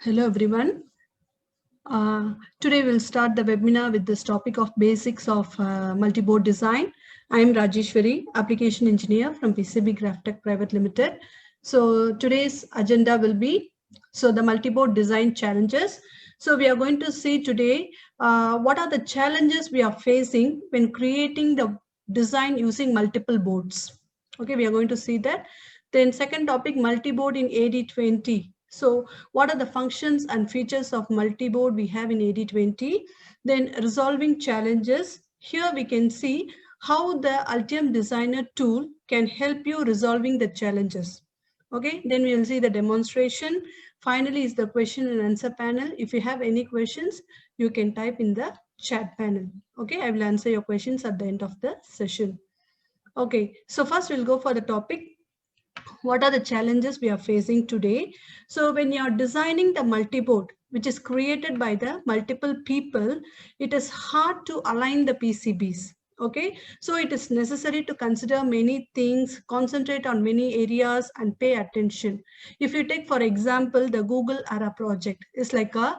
Hello everyone. Today we'll start the webinar with this topic of basics of multi-board design. I am Rajeshwari, application engineer from PCB Graphtech Private Limited. So today's agenda will be the multi-board design challenges. So we are going to see today what are the challenges we are facing when creating the design using multiple boards. Okay, we are going to see that. Then second topic, multi-board in 80/20. So what are the functions and features of multi-board we have in 80/20? Then resolving challenges. Here we can see how the Altium Designer tool can help you resolving the challenges. Okay, then we will see the demonstration. Finally is the question and answer panel. If you have any questions, you can type in the chat panel. Okay, I will answer your questions at the end of the session. Okay, so first we'll go for the topic. What are the challenges we are facing today? So when you're designing the multi-board, which is created by the multiple people, it is hard to align the PCBs. Okay, so it is necessary to consider many things, concentrate on many areas and pay attention. If you take, for example, the Google Ara project, it's like a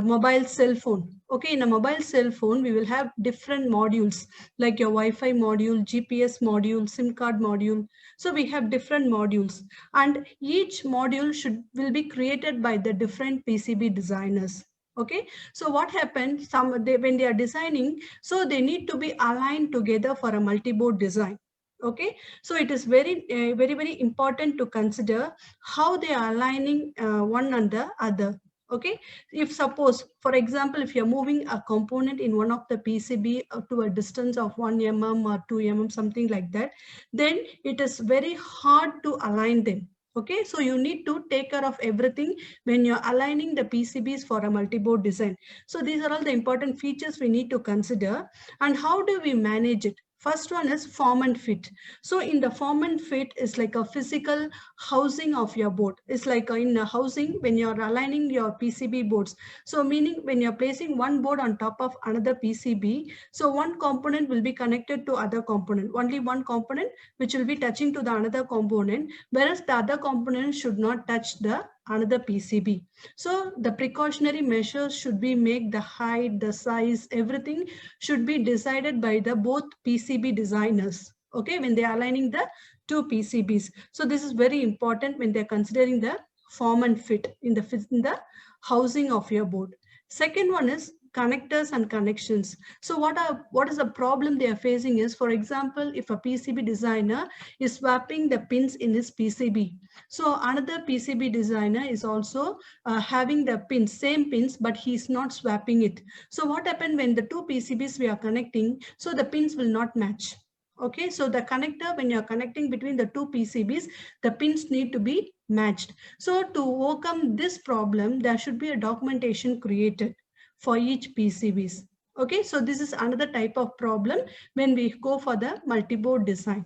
mobile cell phone. Okay, in a mobile cell phone, we will have different modules like your Wi-Fi module, GPS module, SIM card module. So we have different modules, and each module will be created by the different PCB designers. Okay, so what happens, when they are designing, so they need to be aligned together for a multi-board design. Okay, so it is very important to consider how they are aligning one and the other. Okay, if suppose, for example, if you're moving a component in one of the PCB to a distance of 1 mm or 2 mm, something like that, then it is very hard to align them. Okay, so you need to take care of everything when you're aligning the PCBs for a multi-board design. So these are all the important features we need to consider. And how do we manage it? First one is form and fit. So in the form and fit is like a physical housing of your board. It's like in a housing when you're aligning your PCB boards. So meaning when you're placing one board on top of another PCB, so one component will be connected to other component. Only one component which will be touching to the another component, whereas the other component should not touch the another PCB. So the precautionary measures should be make the height, the size, everything should be decided by the both PCB designers. Okay, when they are aligning the two PCBs. So this is very important when they're considering the form and fit in the housing of your board. Second one is connectors and connections. So what is the problem they are facing is, for example, if a PCB designer is swapping the pins in his PCB, so another PCB designer is also having the pins, same pins, but he's not swapping it. So what happened when the two PCBs we are connecting, so the pins will not match. Okay, so the connector, when you're connecting between the two PCBs, the pins need to be matched. So to overcome this problem, there should be a documentation created for each PCBs. Okay, so this is another type of problem when we go for the multi-board design.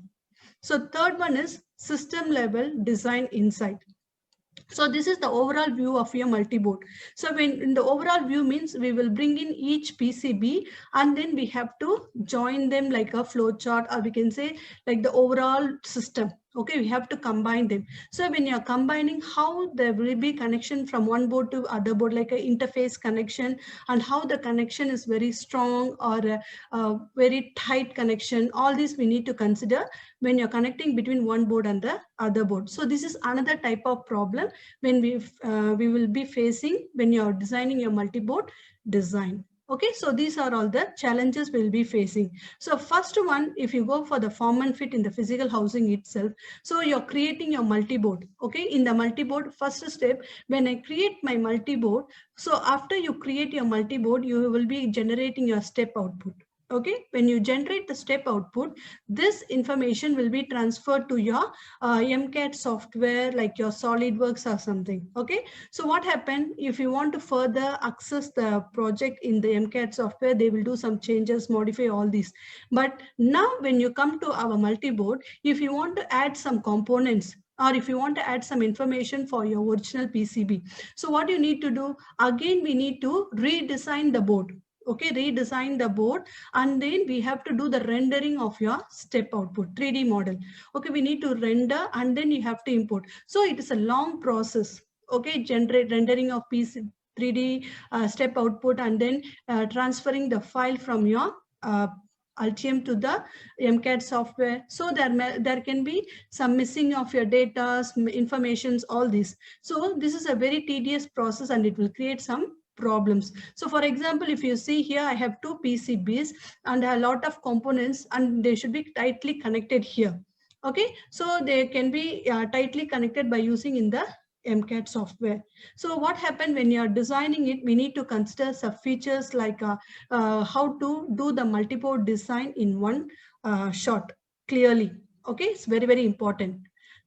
So third one is system level design insight. So this is the overall view of your multi-board. So when in the overall view means we will bring in each PCB and then we have to join them like a flow chart, or we can say like the overall system. Okay, we have to combine them. So when you're combining, how there will be connection from one board to other board, like an interface connection, and how the connection is very strong or a very tight connection. All these we need to consider when you're connecting between one board and the other board. So this is another type of problem when we will be facing when you're designing your multi-board design. Okay, so these are all the challenges we'll be facing. So first one, if you go for the form and fit in the physical housing itself, so you're creating your multi-board. Okay, in the multi-board, first step, when I create my multi-board, so after you create your multi-board, you will be generating your step output. Okay, when you generate the step output, this information will be transferred to your MCAD software like your SolidWorks or something. Okay, so what happened if you want to further access the project in the MCAD software, they will do some changes, modify all these. But now when you come to our multi-board, if you want to add some components, or if you want to add some information for your original PCB, so what you need to do, again we need to redesign the board. Okay, redesign the board, and then we have to do the rendering of your step output 3D model. Okay, we need to render and then you have to import. So it is a long process. okay, rendering of PC 3D step output, and then transferring the file from your Altium to the MCAD software. So there can be some missing of your data, informations, all this. So this is a very tedious process and it will create some problems. So for example, if you see here, I have two PCBs and a lot of components and they should be tightly connected here. Okay, so they can be tightly connected by using in the MCAD software. So what happened when you are designing it, we need to consider some features like how to do the multi-port design in one shot clearly. Okay, it's very, very important.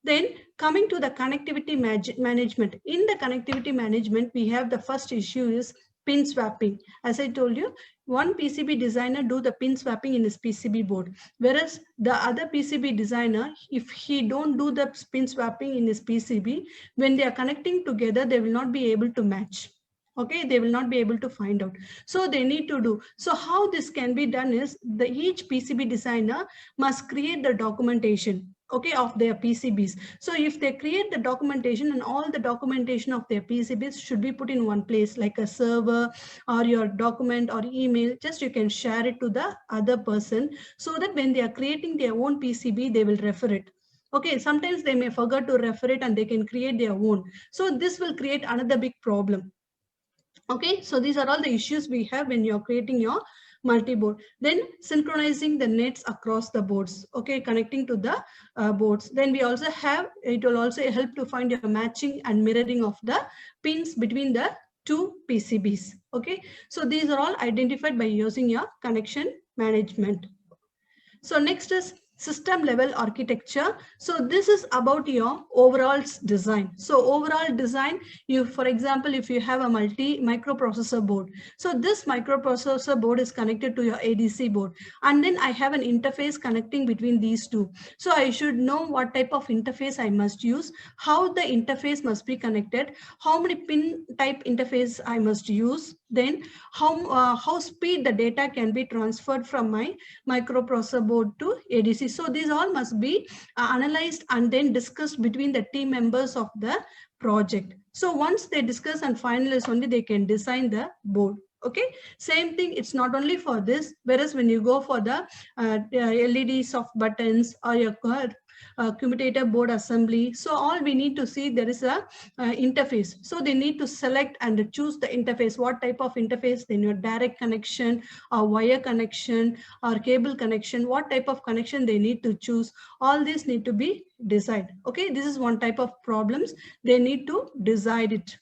Then coming to the connectivity management. In the connectivity management, we have the first issue is pin swapping. As I told you, one PCB designer do the pin swapping in his PCB board, whereas the other PCB designer, if he don't do the pin swapping in his PCB, when they are connecting together, they will not be able to match. Okay, they will not be able to find out. So they need to do. So how this can be done is each PCB designer must create the documentation, okay, of their PCBs. So if they create the documentation, and all the documentation of their PCBs should be put in one place, like a server or your document or email, just you can share it to the other person, so that when they are creating their own PCB, they will refer it. Okay, sometimes they may forget to refer it and they can create their own. So this will create another big problem. Okay, so these are all the issues we have when you're creating your multi-board. Then synchronizing the nets across the boards, okay, connecting to the boards. Then we also have, it will also help to find your matching and mirroring of the pins between the two PCBs. Okay, so these are all identified by using your connection management. So next is system level architecture. So this is about your overall design. So overall design, you, for example, if you have a microprocessor board, so this microprocessor board is connected to your ADC board, and then I have an interface connecting between these two. So I should know what type of interface I must use, how the interface must be connected, how many pin type interface I must use, then how speed the data can be transferred from my microprocessor board to ADC. So these all must be analyzed and then discussed between the team members of the project. So once they discuss and finalize, only they can design the board. Okay, same thing, it's not only for this, whereas when you go for the LED soft buttons or your commutator board assembly, so all we need to see, there is a interface. So they need to select and choose the interface, what type of interface, then your direct connection or wire connection or cable connection, what type of connection they need to choose. All these need to be decided. Okay, this is one type of problems, they need to decide it.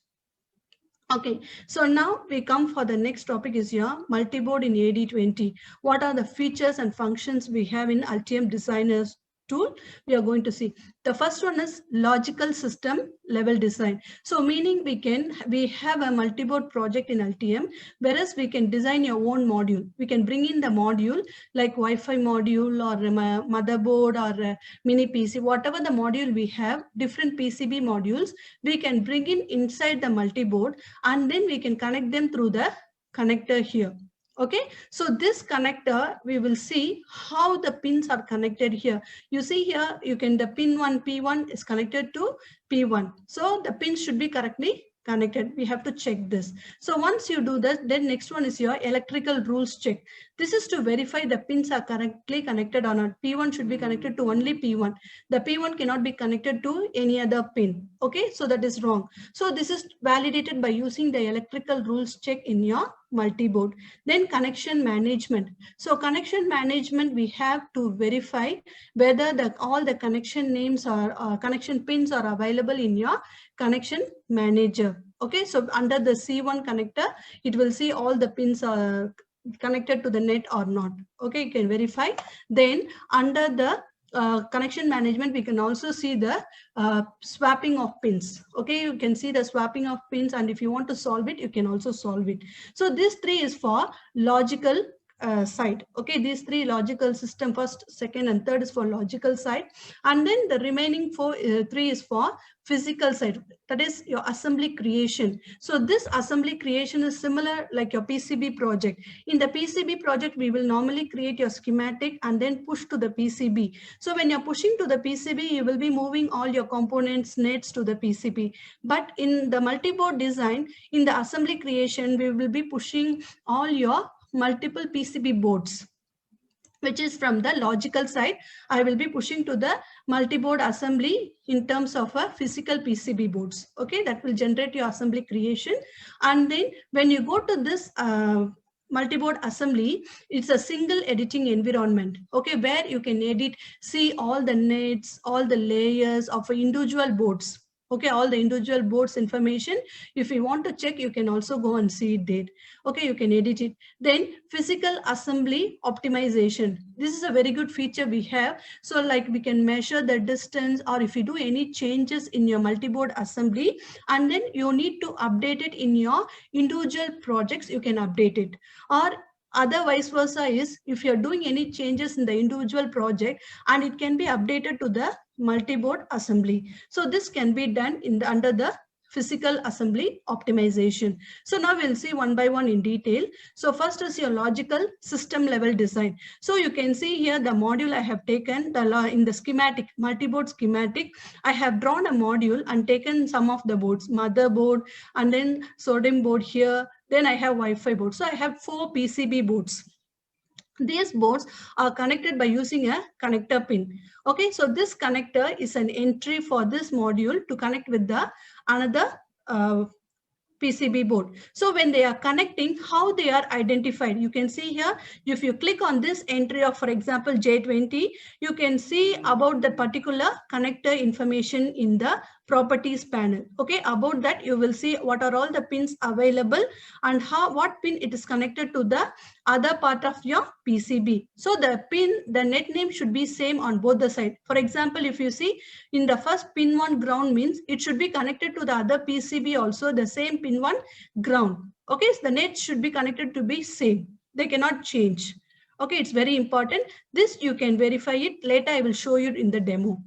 Okay, so now we come for the next topic is your multi-board in AD20. What are the features and functions we have in Altium Designers tool? We are going to see. The first one is logical system level design. So meaning we have a multi-board project in Altium, whereas we can design your own module. We can bring in the module like Wi-Fi module or a motherboard or a mini PC, whatever the module we have, different PCB modules, we can bring in inside the multi-board, and then we can connect them through the connector here. Okay, so this connector, we will see how the pins are connected here. You see here, you can, the pin 1, P1 is connected to P1. So the pins should be correctly connected. We have to check this. So once you do that, then next one is your electrical rules check. This is to verify the pins are correctly connected or not. P1 should be connected to only P1. The P1 cannot be connected to any other pin. Okay, so that is wrong. So this is validated by using the electrical rules check in your multi-board. Then connection management. So connection management, we have to verify whether all the connection names or connection pins are available in your connection manager. Okay, so under the C1 connector, it will see all the pins are connected to the net or not. Okay, you can verify. Then under the connection management, we can also see the swapping of pins. Okay, you can see the swapping of pins, and if you want to solve it, you can also solve it. So this 3 is for logical side. Okay, these three logical system, first, second, and third is for logical side, and then the remaining three is for physical side. That is your assembly creation. So this assembly creation is similar like your PCB project. In the PCB project, we will normally create your schematic and then push to the PCB. So when you're pushing to the PCB, you will be moving all your components, nets to the PCB. But in the multi-board design, in the assembly creation, we will be pushing all your multiple PCB boards, which is from the logical side. I will be pushing to the multi-board assembly in terms of a physical PCB boards. Okay, that will generate your assembly creation. And then when you go to this multi-board assembly, it's a single editing environment. Okay, where you can edit, see all the nets, all the layers of individual boards. Okay, all the individual boards information. If you want to check, you can also go and see it there. Okay, you can edit it. Then physical assembly optimization. This is a very good feature we have. So like we can measure the distance, or if you do any changes in your multi-board assembly, and then you need to update it in your individual projects, you can update it. Or other vice versa is if you're doing any changes in the individual project, and it can be updated to the multi-board assembly. So this can be done in the under the physical assembly optimization. So now we'll see one by one in detail. So first is your logical system level design. So you can see here the module I have taken in the schematic, multi-board schematic. I have drawn a module and taken some of the boards, motherboard, and then sodium board here. Then I have Wi-Fi board. So I have 4 PCB boards. These boards are connected by using a connector pin. Okay, so this connector is an entry for this module to connect with the another PCB board. So when they are connecting, how they are identified, you can see here, if you click on this entry of, for example, J20, you can see about the particular connector information in the properties panel. Okay, about that you will see what are all the pins available and what pin it is connected to the other part of your PCB. So the pin, the net name should be same on both the side. For example, if you see in the first pin 1 ground means it should be connected to the other PCB also the same pin 1 ground. Okay, so the net should be connected to be same. They cannot change. Okay, it's very important. This you can verify it. Later I will show you in the demo.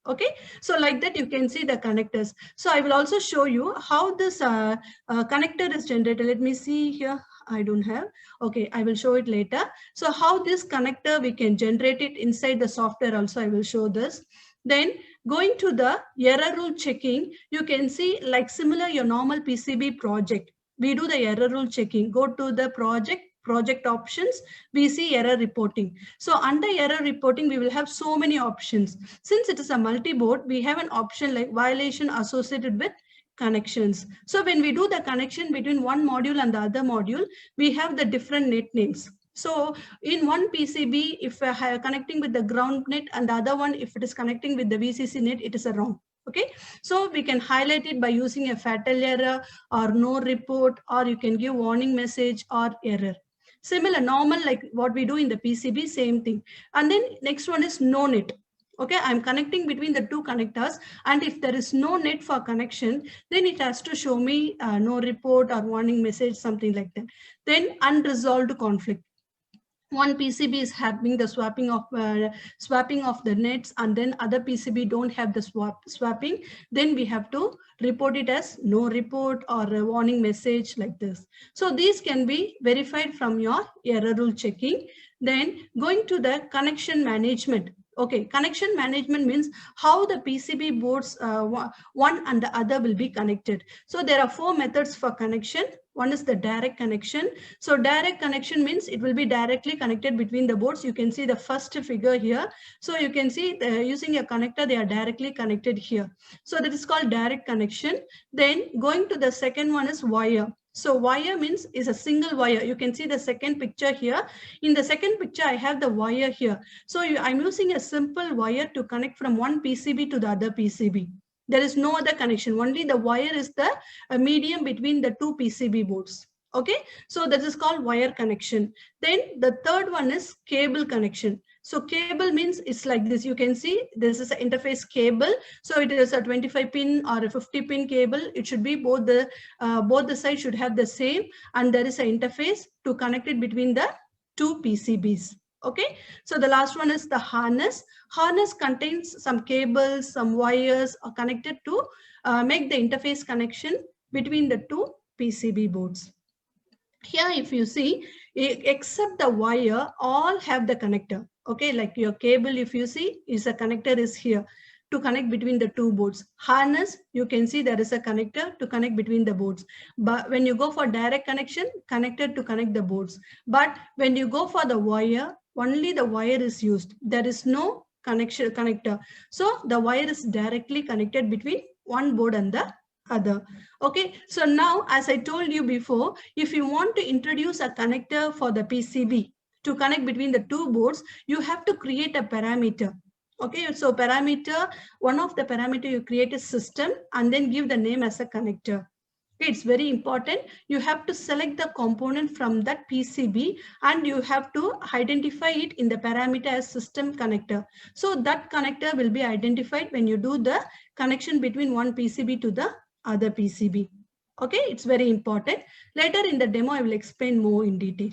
Okay, so like that you can see the connectors. So I will also show you how this connector is generated. Let me see here. I don't have. Okay, I will show it later. So how this connector we can generate it inside the software also I will show this. Then going to the error rule checking, you can see like similar your normal PCB project. We do the error rule checking. Go to the project options, we see error reporting. So under error reporting, we will have so many options. Since it is a multi-board, we have an option like violation associated with connections. So when we do the connection between one module and the other module, we have the different net names. So in one PCB, if we are connecting with the ground net and the other one, if it is connecting with the VCC net, it is a wrong. Okay, so we can highlight it by using a fatal error or no report, or you can give warning message or error. Similar, normal, like what we do in the PCB, same thing. And then next one is no net. Okay, I'm connecting between the two connectors, and if there is no net for connection, then it has to show me no report or warning message, something like that. Then unresolved conflict. One PCB is having the swapping of the nets, and then other PCB don't have the swapping. Then we have to report it as no report or a warning message like this. So these can be verified from your error rule checking. Then going to the connection management. Okay, connection management means how the PCB boards one and the other will be connected. So there are 4 methods for connection. One is the direct connection. So direct connection means it will be directly connected between the boards. You can see the first figure here. So you can see using a connector, they are directly connected here. So that is called direct connection. Then going to the second one is wire. So wire means is a single wire. You can see the second picture here. In the second picture, I have the wire here. So I'm using a simple wire to connect from one PCB to the other PCB. There is no other connection. Only the wire is the medium between the two PCB boards. Okay, so that is called wire connection. Then the third one is cable connection. So cable means it's like this. You can see this is an interface cable. So it is a 25 pin or a 50 pin cable. It should be both the sides should have the same, and there is an interface to connect it between the two PCBs. Okay, so the last one is the harness. Harness contains some cables, some wires are connected to make the interface connection between the two PCB boards. Here, if you see, except the wire, all have the connector. Okay, like your cable, if you see, is a connector is here to connect between the two boards. Harness, you can see there is a connector to connect between the boards. But when you go for direct connection, connected to connect the boards. But when you go for the wire, only the wire is used. There is no connector. So the wire is directly connected between one board and the other. Okay, so now, as I told you before, if you want to introduce a connector for the PCB to connect between the two boards, you have to create a parameter. Okay, so parameter, one of the parameter you create a system and then give the name as a connector. Okay, it's very important. You have to select the component from that PCB and you have to identify it in the parameter as system connector. So that connector will be identified when you do the connection between one PCB to the other PCB. Okay, it's very important. Later in the demo, I will explain more in detail.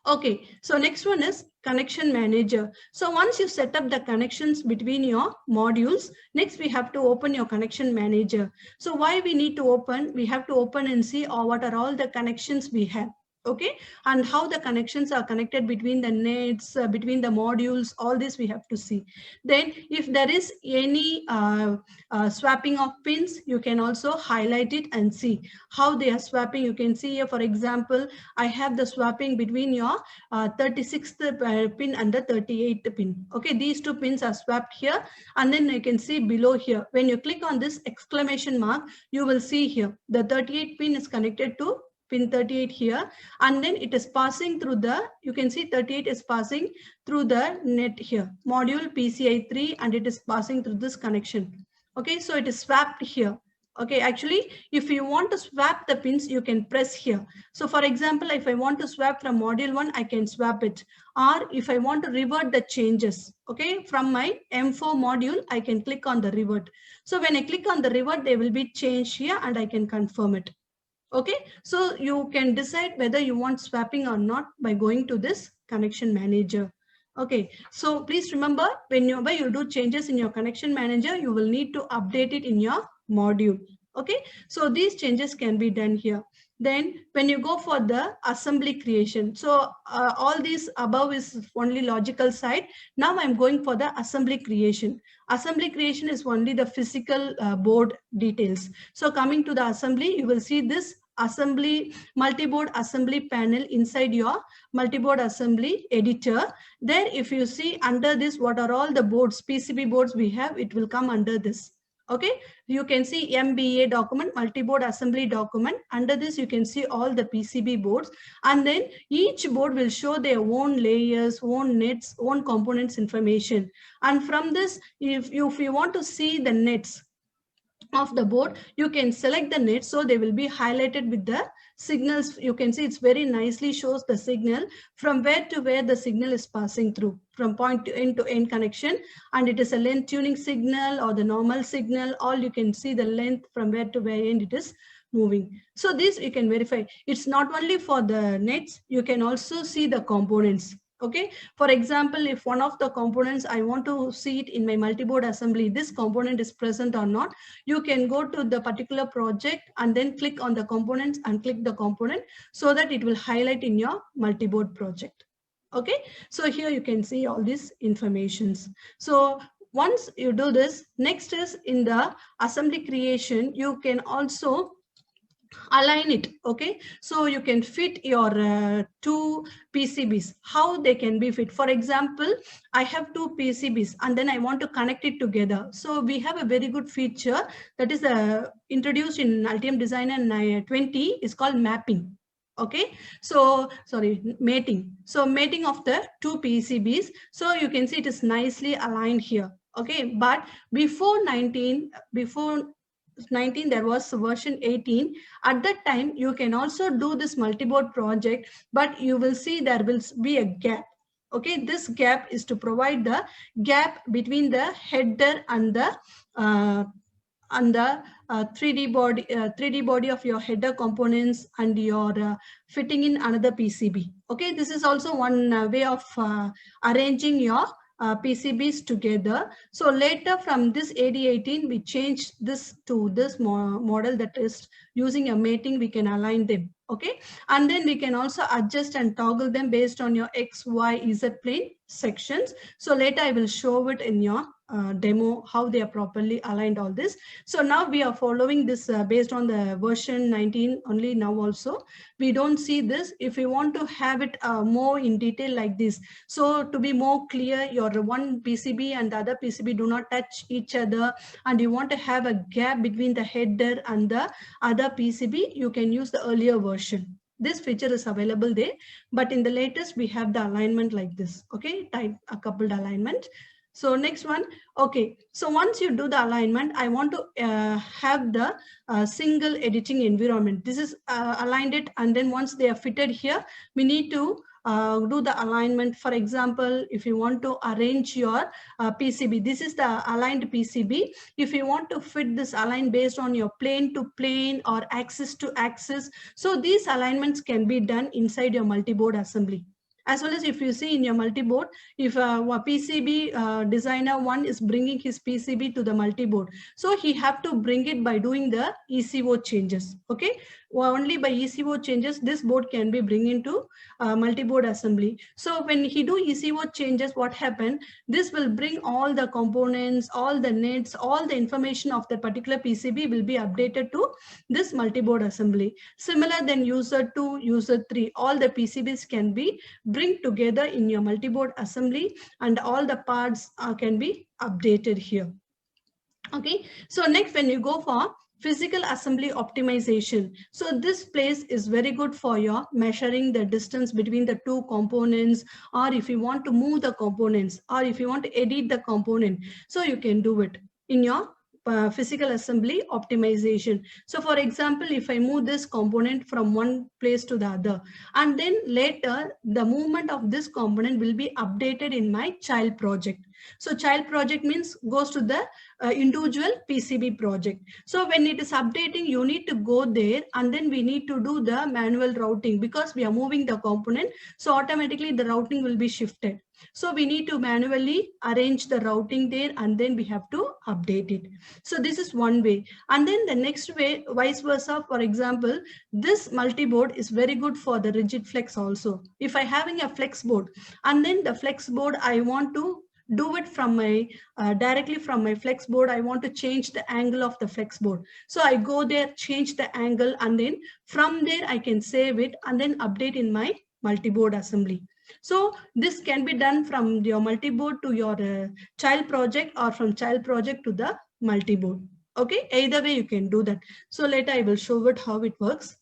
Okay, so next one is connection manager. So once you set up the connections between your modules, next we have to open your connection manager. So why we need to open? We have to open and see what are all the connections we have. Okay, and how the connections are connected between the nets, between the modules, all this we have to see. Then if there is any swapping of pins, you can also highlight it and see how they are swapping. You can see here, for example, I have the swapping between your 36th pin and the 38th pin. Okay, these two pins are swapped here, and then you can see below here, when you click on this exclamation mark, you will see here the 38 pin is connected to pin 38 here, and then it is passing through the, you can see 38 is passing through the net here, module PCI 3, and it is passing through this connection. Okay, so it is swapped here. Okay, actually, if you want to swap the pins, you can press here. So for example, if I want to swap from module 1, I can swap it. Or if I want to revert the changes, okay, from my M4 module, I can click on the revert. So when I click on the revert, they will be changed here and I can confirm it. Okay, so you can decide whether you want swapping or not by going to this connection manager. Okay, so please remember, whenever you do changes in your connection manager, you will need to update it in your module. Okay, so these changes can be done here. Then when you go for the assembly creation, so all these above is only logical side. Now I'm going for the assembly creation. Assembly creation is only the physical board details. So coming to the assembly, you will see this assembly, multi-board assembly panel inside your multi-board assembly editor. There, if you see under this, what are all the boards, PCB boards we have, it will come under this. Okay, you can see MBA document, multi-board assembly document. Under this, you can see all the PCB boards, and then each board will show their own layers, own nets, own components information. And from this, if you want to see the nets of the board, you can select the net, so they will be highlighted with the signals. You can see it's very nicely shows the signal from where to where the signal is passing through, from point to end connection, and it is a length tuning signal or the normal signal. All you can see the length from where to where end it is moving. So this you can verify. It's not only for the nets, you can also see the components. Okay, for example, if one of the components, I want to see it in my multi-board assembly, this component is present or not, you can go to the particular project and then click on the components and click the component so that it will highlight in your multi-board project. Okay, so here you can see all these informations. So once you do this, next is in the assembly creation, you can also align it. Okay, so you can fit your two PCBs, how they can be fit. For example, I have two PCBs and then I want to connect it together. So we have a very good feature that is introduced in Altium Designer 20, is called mapping. Okay, so sorry, mating. So mating of the two PCBs. So you can see it is nicely aligned here. Okay, but before 19, there was version 18. At that time, you can also do this multi-board project, but you will see there will be a gap. Okay, this gap is to provide the gap between the header and the and the 3D body of your header components and your fitting in another PCB. Okay, this is also one way of arranging your PCBs together. So later from this AD18, we changed this to this model, that is using a mating, we can align them. Okay, and then we can also adjust and toggle them based on your X, Y, Z plane sections. So later I will show it in your demo how they are properly aligned, all this. So now we are following this based on the version 19 only now also. We don't see this. If you want to have it more in detail like this, so to be more clear, your one PCB and the other PCB do not touch each other, and you want to have a gap between the header and the other PCB, you can use the earlier version. This feature is available there, but in the latest we have the alignment like this. Okay, type a coupled alignment. So next one. Okay, so once you do the alignment, I want to have the single editing environment. This is aligned it, and then once they are fitted here, we need to do the alignment. For example, if you want to arrange your PCB, this is the aligned PCB. If you want to fit this align based on your plane to plane or axis to axis, so these alignments can be done inside your multi-board assembly. As well as if you see in your multi-board, if a PCB designer one is bringing his PCB to the multi-board, so he have to bring it by doing the ECO changes. Okay, only by ECO changes this board can be bring into multi-board assembly. So when he do ECO changes, what happen? This will bring all the components, all the nets, all the information of the particular PCB will be updated to this multi-board assembly. Similar then user 2, user 3, all the PCBs can be bring together in your multi-board assembly, and all the parts can be updated here. Okay, so next when you go for physical assembly optimization, so this place is very good for your measuring the distance between the two components, or if you want to move the components, or if you want to edit the component, so you can do it in your physical assembly optimization. So for example, if I move this component from one place to the other, and then later the movement of this component will be updated in my child project. So child project means goes to the individual PCB project. So when it is updating, you need to go there, and then we need to do the manual routing because we are moving the component. So automatically the routing will be shifted. So we need to manually arrange the routing there, and then we have to update it. So this is one way. And then the next way, vice versa. For example, this multi-board is very good for the rigid flex also. If I having a flex board, and then the flex board, I want to do it from my directly from my flex board, I want to change the angle of the flex board. So I go there, change the angle, and then from there I can save it and then update in my multi-board assembly. So this can be done from your multi-board to your child project, or from child project to the multi-board. Okay, either way you can do that. So later I will show it how it works.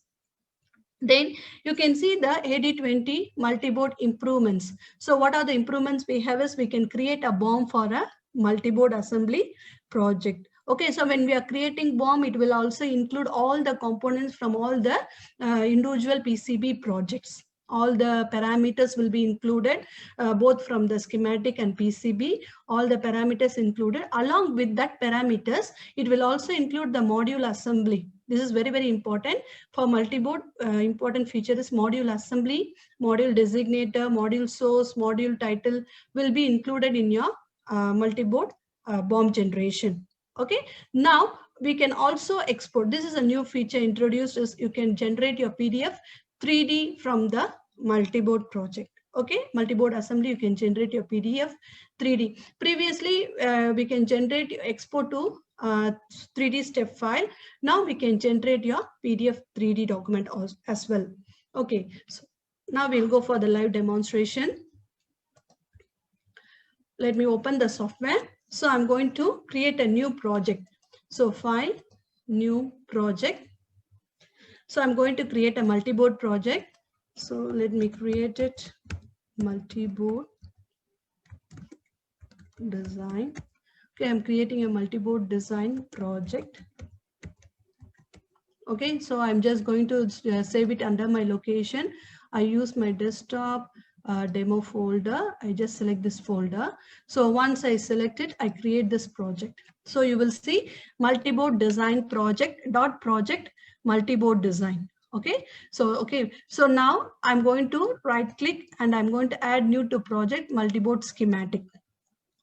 Then you can see the AD20 multi-board improvements. So what are the improvements we have is we can create a BOM for a multi-board assembly project. Okay, so when we are creating BOM, it will also include all the components from all the individual PCB projects. All the parameters will be included, both from the schematic and PCB, all the parameters included. Along with that parameters, it will also include the module assembly. This is very, very important for multi-board. Important feature is module assembly, module designator, module source, module title will be included in your multi-board BOM generation. Okay, now we can also export. This is a new feature introduced, is you can generate your PDF 3D from the multi-board project. Okay, multi-board assembly, you can generate your PDF 3D. Previously, we can generate export to 3D step file. Now we can generate your PDF 3D document as well. Okay, so now we'll go for the live demonstration. Let me open the software. So I'm going to create a new project. So file, new project. So I'm going to create a multi-board project. So let me create it, multi-board design. Okay, I'm creating a multi-board design project. Okay, so I'm just going to save it under my location. I use my desktop. demo folder. I just select this folder. So once I select it, I create this project. So you will see multiboard design project multiboard design. Okay, so now I'm going to right click and I'm going to add new to project multiboard schematic.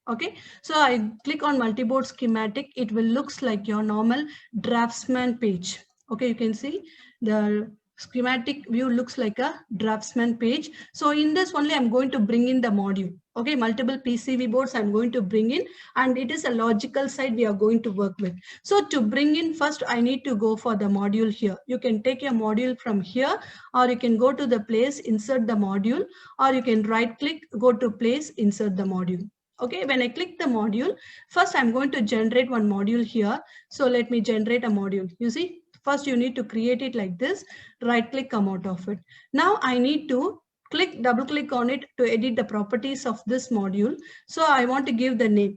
Okay, so I click on multiboard schematic. It will looks like your normal draftsman page. Okay, you can see the schematic view looks like a draftsman page. So in this only I'm going to bring in the module. Okay, multiple PCB boards I'm going to bring in, and it is a logical side we are going to work with. So to bring in first, I need to go for the module here. You can take a module from here, or you can go to the place, insert the module, or you can right click, go to place, insert the module. Okay, when I click the module, first I'm going to generate one module here. So let me generate a module. You see, first you need to create it like this, right click, come out of it. Now I need to double click on it to edit the properties of this module. So I want to give the name.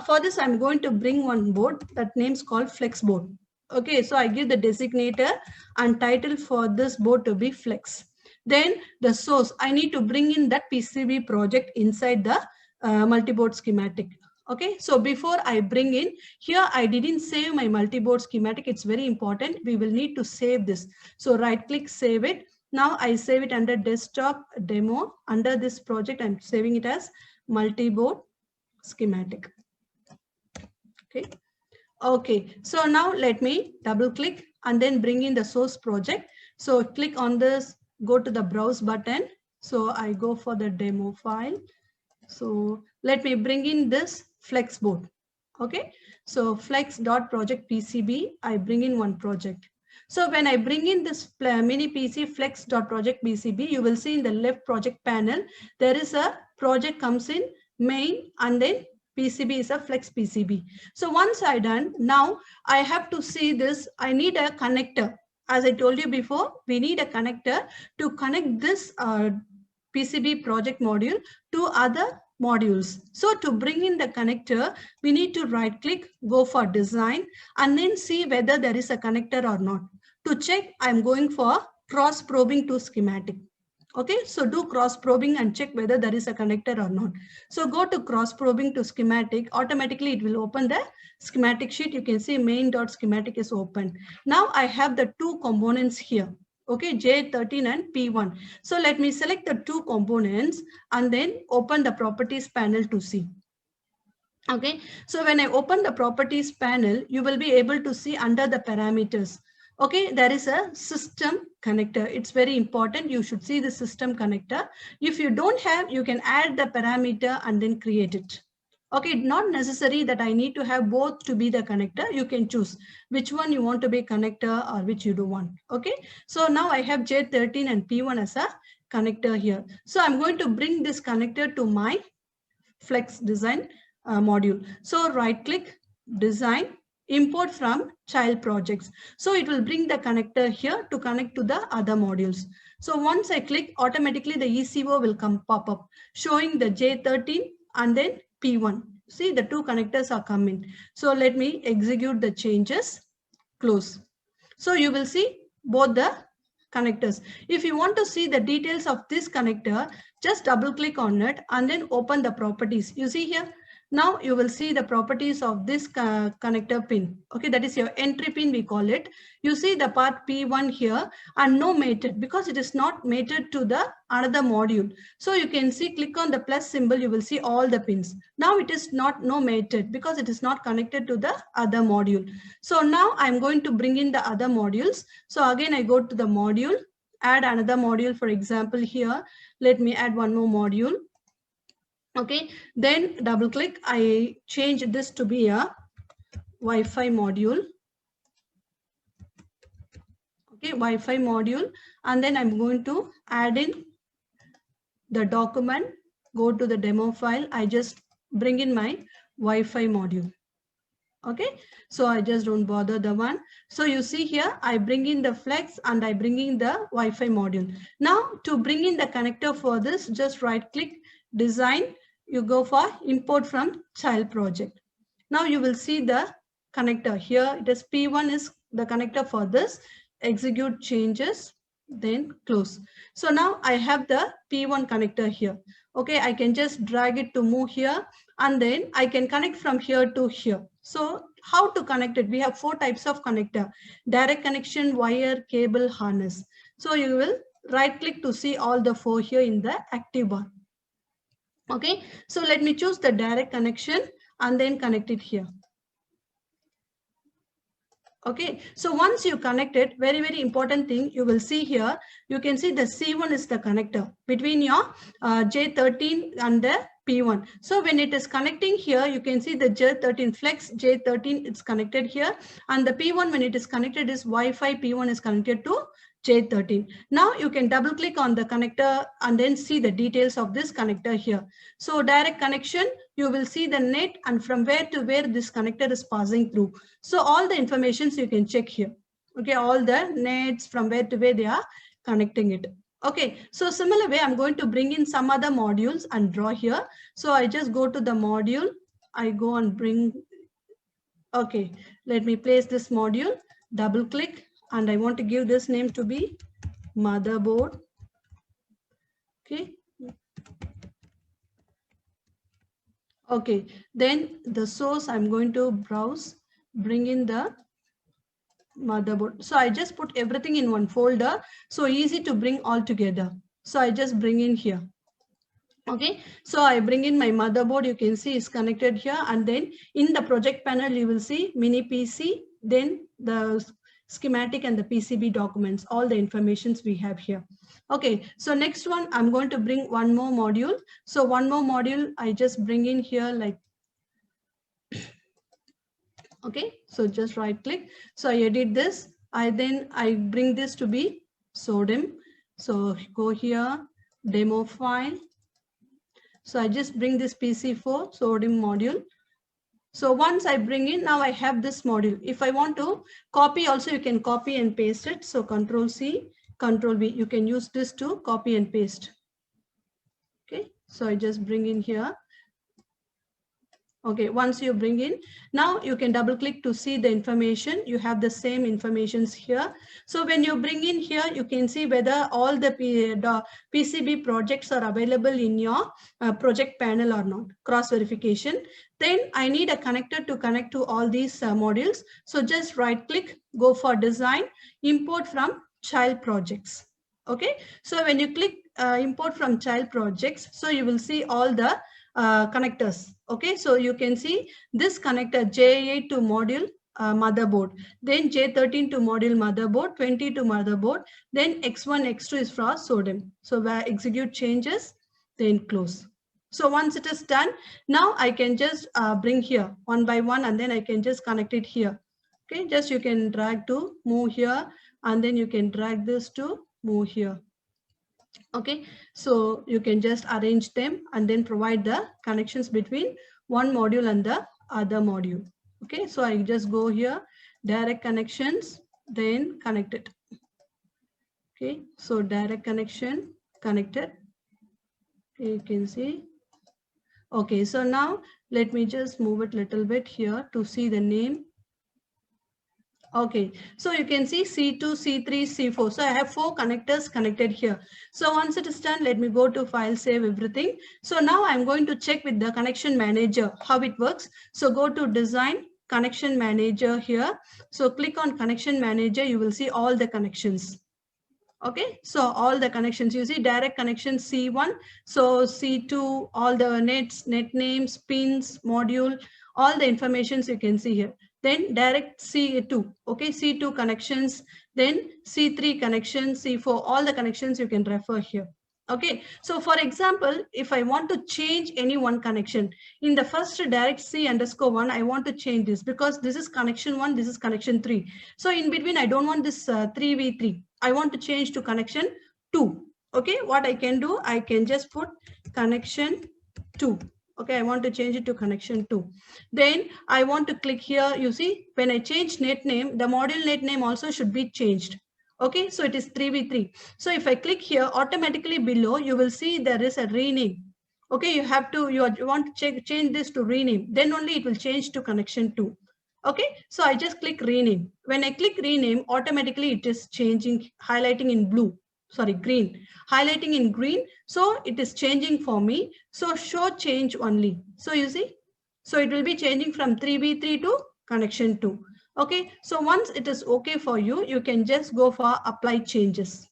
For this, I'm going to bring one board, that name's called flex board. Okay, so I give the designator and title for this board to be flex. Then the source, I need to bring in that PCB project inside the multiboard schematic. Okay, so before I bring in here, I didn't save my multiboard schematic. It's very important. We will need to save this. So right click, save it. Now I save it under desktop demo. Under this project, I'm saving it as multiboard schematic. Okay. Okay, so now let me double click and then bring in the source project. So click on this, go to the browse button. So I go for the demo file. So let me bring in this flex board. Okay, so flex.project PCB, I bring in one project. So when I bring in this mini PC flex.project PCB, you will see in the left project panel, there is a project comes in main, and then PCB is a flex PCB. So once I done, now I have to see this. I need a connector. As I told you before, we need a connector to connect this PCB project module to other modules. So to bring in the connector, we need to right click, go for design, and then see whether there is a connector or not. To check, I'm going for cross probing to schematic. Okay, so do cross probing and check whether there is a connector or not. So go to cross probing to schematic, automatically it will open the schematic sheet. You can see main.schematic is open. Now I have the two components here. Okay, J13 and P1. So let me select the two components and then open the properties panel to see. Okay, so when I open the properties panel, you will be able to see under the parameters. Okay, there is a system connector. It's very important. You should see the system connector. If you don't have, you can add the parameter and then create it. Okay, not necessary that I need to have both to be the connector. You can choose which one you want to be connector or which you do want. Okay, so now I have J13 and P1 as a connector here. So I'm going to bring this connector to my flex design module. So right click, design, import from child projects. So it will bring the connector here to connect to the other modules. So once I click, automatically the ECO will pop up showing the J13 and then P1. See, the two connectors are coming. So let me execute the changes, close. So you will see both the connectors. If you want to see the details of this connector, just double click on it and then open the properties. You see here, now you will see the properties of this connector pin. Okay, that is your entry pin, we call it. You see the part P1 here and no mated because it is not mated to the another module. So you can see, click on the plus symbol, you will see all the pins. Now it is no mated because it is not connected to the other module. So now I'm going to bring in the other modules. So again, I go to the module, add another module. For example, here, let me add one more module. Okay, then double click, I change this to be a Wi-Fi module. Okay, Wi-Fi module, and then I'm going to add in the document, go to the demo file, I just bring in my Wi-Fi module. Okay, so I just don't bother the one. So you see here, I bring in the flex and I bring in the Wi-Fi module. Now to bring in the connector for this, just right click, design, you go for import from child project. Now you will see the connector here. It is P1 is the connector for this. Execute changes, then close. So now I have the P1 connector here. Okay, I can just drag it to move here, and then I can connect from here to here. So how to connect it? We have 4 types of connector: direct connection, wire, cable, harness. So you will right click to see all the 4 here in the active bar. Okay, so let me choose the direct connection and then connect it here. Okay, so once you connect it, very important thing you will see here, you can see the C1 is the connector between your J13 and the P1. So when it is connecting here, you can see the J13 flex, J13 it's connected here, and the P1 when it is connected is Wi-Fi, P1 is connected to J13. Now you can double click on the connector and then see the details of this connector here. So direct connection, you will see the net and from where to where this connector is passing through. So all the informations you can check here. Okay, all the nets from where to where they are connecting it. Okay, so similar way, I'm going to bring in some other modules and draw here. So I just go to the module, I go and bring, okay, let me place this module, double click, and I want to give this name to be motherboard. Okay. Okay, then the source I'm going to browse, bring in the motherboard. So I just put everything in one folder, so easy to bring all together. So I just bring in here. Okay, so I bring in my motherboard, you can see is connected here, and then in the project panel you will see mini PC, then the schematic and the PCB documents, all the informations we have here. Okay, so next one I'm going to bring one more module. So one more module I just bring in here like, okay, so just right click. So I edit this, I bring this to be SODIMM. So go here, demo file. So I just bring this PC4 SODIMM module. So once I bring in, now I have this module. If I want to copy also, you can copy and paste it. So Control C, Control V, you can use this to copy and paste. Okay, so I just bring in here. Okay, once you bring in, now you can double click to see the information. You have the same informations here. So when you bring in here, you can see whether all the PCB projects are available in your project panel or not, cross verification. Then I need a connector to connect to all these modules. So just right click, go for design, import from child projects. Okay, so when you click import from child projects, so you will see all the connectors. Okay, so you can see this connector J8 to module motherboard, then J13 to module motherboard, 20 to motherboard, then X1, X2 is for SODIMM. So where execute changes, then close. So once it is done, now I can just bring here one by one, and then I can just connect it here. Okay, just you can drag to move here, and then you can drag this to move here. Okay, so you can just arrange them and then provide the connections between one module and the other module. Okay, so I just go here, direct connections, then connect it. Okay, so direct connection connected. Okay, you can see. Okay, so now let me just move it a little bit here to see the name. Okay, so you can see C2, C3, C4. So I have 4 connectors connected here. So once it is done, let me go to file, save everything. So now I'm going to check with the connection manager how it works. So go to design, connection manager here. So click on connection manager, you will see all the connections. Okay, so all the connections, you see direct connection C1, so C2, all the nets, net names, pins, module, all the informations you can see here. Then direct C2, okay, C2 connections, then C3 connections, C4, all the connections you can refer here. Okay, so for example, if I want to change any one connection, in the first direct C_1, I want to change this because this is connection 1, this is connection 3. So in between, I don't want this 3v3. I want to change to connection 2. Okay, what I can do, I can just put connection 2. Okay, I want to change it to connection 2. Then I want to click here. You see, when I change net name, the module net name also should be changed. Okay, so it is 3v3. So if I click here, automatically below, you will see there is a rename. Okay, you want to change this to rename. Then only it will change to connection 2. Okay, so I just click rename. When I click rename, automatically it is changing, highlighting in blue. green, highlighting in green. So it is changing for me. So show change only. So you see, so it will be changing from 3v3 to connection 2. Okay, so once it is okay for you, you can just go for apply changes.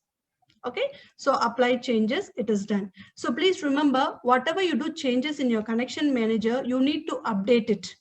Okay, so apply changes, it is done. So please remember, whatever you do changes in your connection manager, you need to update it.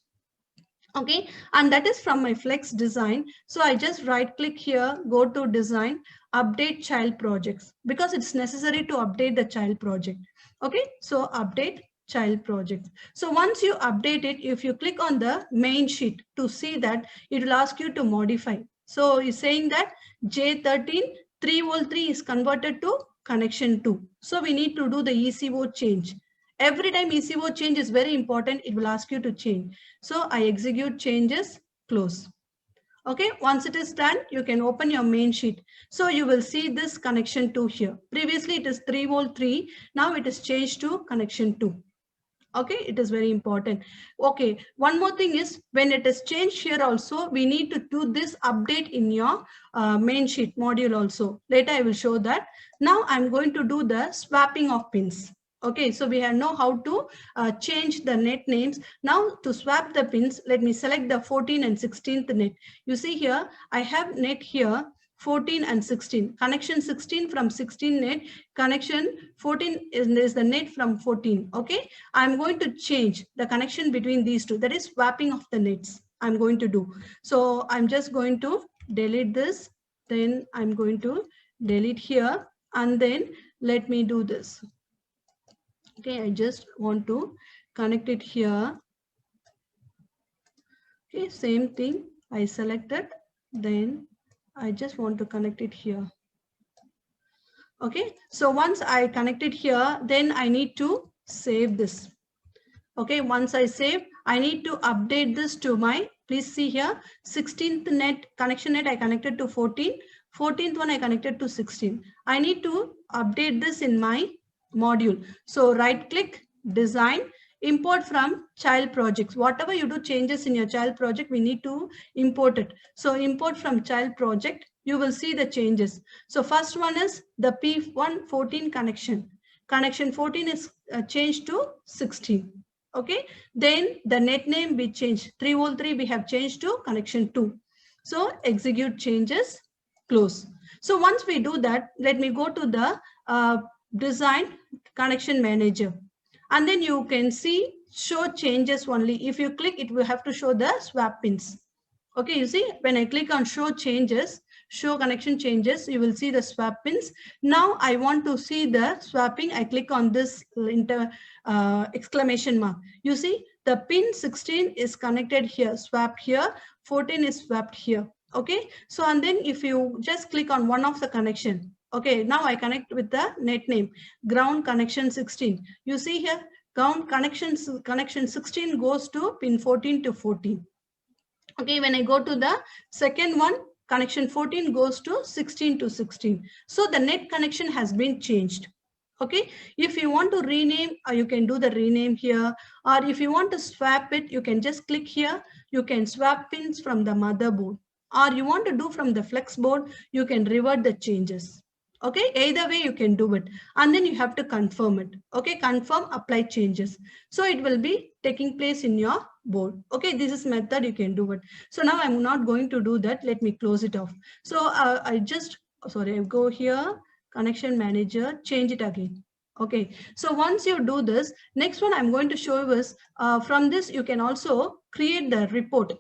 Okay, and that is from my Flex design. So I just right click here, go to design, update child projects, because it's necessary to update the child project. Okay, so update child projects. So once you update it, if you click on the main sheet to see that, it will ask you to modify. So it's saying that J13 3V 3 is converted to connection 2. So we need to do the ECO change. Every time ECO change is very important, it will ask you to change. So I execute changes, close. Okay, once it is done, you can open your main sheet. So you will see this connection 2 here. Previously it is 3V 3, now it is changed to connection 2. Okay, it is very important. Okay, one more thing is, when it is changed here also, we need to do this update in your main sheet module also. Later I will show that. Now I'm going to do the swapping of pins. Okay, so we have know how to change the net names. Now to swap the pins, let me select the 14 and 16th net. You see here, I have net here 14 and 16. Connection 16 from 16 net, connection 14 is the net from 14. Okay, I'm going to change the connection between these two. That is swapping of the nets I'm going to do. So I'm just going to delete this. Then I'm going to delete here. And then let me do this. Okay, I just want to connect it here. Okay, same thing. I selected. Then I just want to connect it here. Okay, so once I connect it here, then I need to save this. Okay, once I save, I need to update this to my, please see here, 16th net, connection net I connected to 14, 14th one I connected to 16. I need to update this in my module. So right click, design, import from child projects. Whatever you do changes in your child project, we need to import it. So import from child project, you will see the changes. So first one is the P114 connection. Connection 14 is changed to 16. Okay, then the net name we changed, 3V 3 we have changed to connection 2. So execute changes, close. So once we do that, let me go to the design connection manager. And then you can see show changes only. If you click, it will have to show the swap pins. Okay, you see, when I click on show changes, show connection changes, you will see the swap pins. Now I want to see the swapping. I click on this exclamation mark. You see the pin 16 is connected here, swapped here, 14 is swapped here. Okay, so and then if you just click on one of the connection, okay, now I connect with the net name, ground connection 16. You see here, ground connection 16 goes to pin 14 to 14. Okay, when I go to the second one, connection 14 goes to 16 to 16. So the net connection has been changed. Okay, if you want to rename, you can do the rename here, or if you want to swap it, you can just click here. You can swap pins from the motherboard, or you want to do from the flex board, you can revert the changes. Okay, either way you can do it, and then you have to confirm it. Okay, confirm, apply changes. So it will be taking place in your board. Okay, this is method you can do it. So now I'm not going to do that. Let me close it off. So I go here, connection manager, change it again. Okay, so once you do this, next one I'm going to show you is from this you can also create the report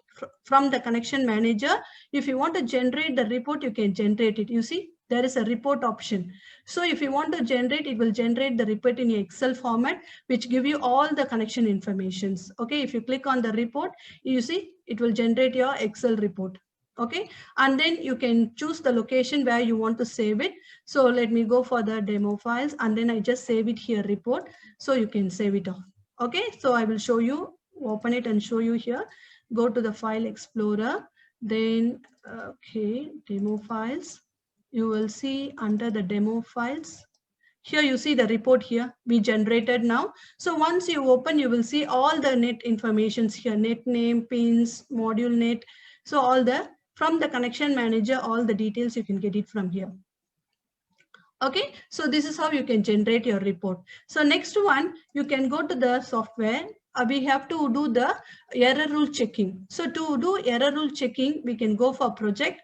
from the connection manager. If you want to generate the report, you can generate it. You see, there is a report option. So if you want to generate, it will generate the report in your Excel format, which give you all the connection informations. Okay, if you click on the report, you see it will generate your Excel report. Okay, and then you can choose the location where you want to save it. So let me go for the demo files, and then I just save it here, report. So you can save it off. Okay, so I will show you, open it and show you here. Go to the file explorer, then okay, demo files. You will see under the demo files. Here you see the report here we generated now. So once you open, you will see all the net informations here, net name, pins, module net. So all the, from the connection manager, all the details you can get it from here. Okay, so this is how you can generate your report. So next one, you can go to the software. We have to do the error rule checking. So to do error rule checking, we can go for project